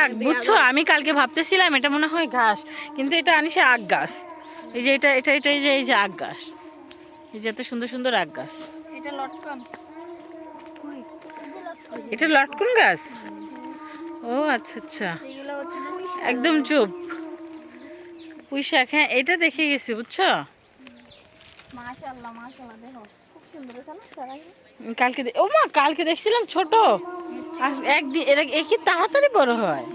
শাক, বুঝছো? আমি কালকে ভাবতেছিলাম এটা মনে হয় ঘাস, কিন্তু এটা আনিসে আখ গাছ। এই যে এটা এটা এটা এই যে আখ গাছ, এই যে এত সুন্দর সুন্দর আখ গাছ। এটা লটকন, এটা লটকন গাছ। ও আচ্ছা আচ্ছা, এগুলো হচ্ছে পুঁই শাক। একদম চুপ। পুঁই শাক, হ্যাঁ এটা দেখে গেছি, বুঝছো? মাশাআল্লাহ মাশাআল্লাহ, দেখো খুব সুন্দর আছে না চারাগুলো। কালকে ও মা, কালকে দেখছিলাম ছোট, আজ একদিন এটা কি তাড়াতাড়ি বড় হয়।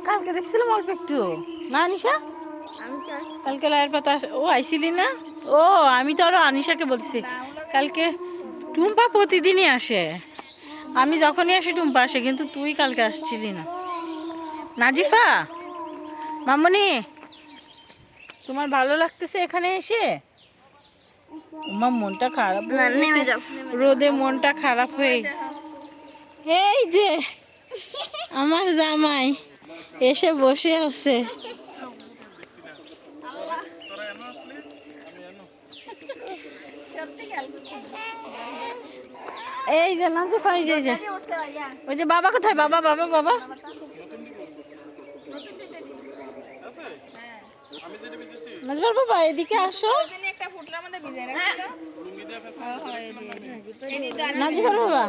কালকে দেখছিলাম অল্প একটু, না আনিশা? আমি তো কালকে লাইয়ের পাতা ও আইছিলি না? ও আমি তো আরো আনিশাকে বলছি কালকে। টুম্পা প্রতিদিনই আসে, আমি যখনই আসি টুম্পা আসে, কিন্তু তুই কালকে আসছিলি না। নাজিফা মামনি, তোমার ভালো লাগতেছে এখানে এসে? আমার মনটা খারাপ হয়ে নেমে গেছে, যাও। রোদে মনটা খারাপ হয়ে গেছে। এই যে আমার জামাই এসে বসে আছে। এই যে নাজিফা, এই যে ওই যে বাবা কোথায়? বাবা বাবা বাবা, নাজবার বাবা এদিকে আসো। নাজিফার বাবা,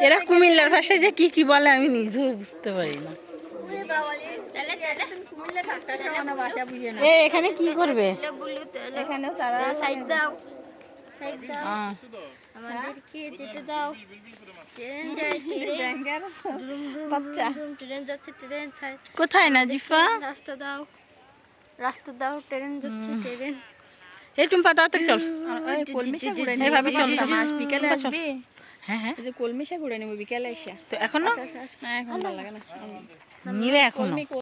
এরা কুমিল্লার ভাষায় যে কি কি বলে আমি নিজেও বুঝতে পারি না। এখানে কি করবে? এখানেও চারা সাইড দাও, আমাদেরকে যেতে দাও। ট্রেন যায়, ট্রেন বাচ্চা ট্রেন যাচ্ছে, ট্রেন কোথায় নাজিফা? রাস্তা দাও, রাস্তা দাও, ট্রেন যাচ্ছে, ট্রেন। এই টুম্পা তাড়াতাড়ি চল, কলমি শাক উড়ে এইভাবে চল চল। মাছ বিকেলে চল। আসবে। হ্যাঁ হ্যাঁ, এই যে কলমি শাক উড়ে নেবো বিকেলে এসে। তো এখন না না এখন ভালো লাগে না, নিলে এখনো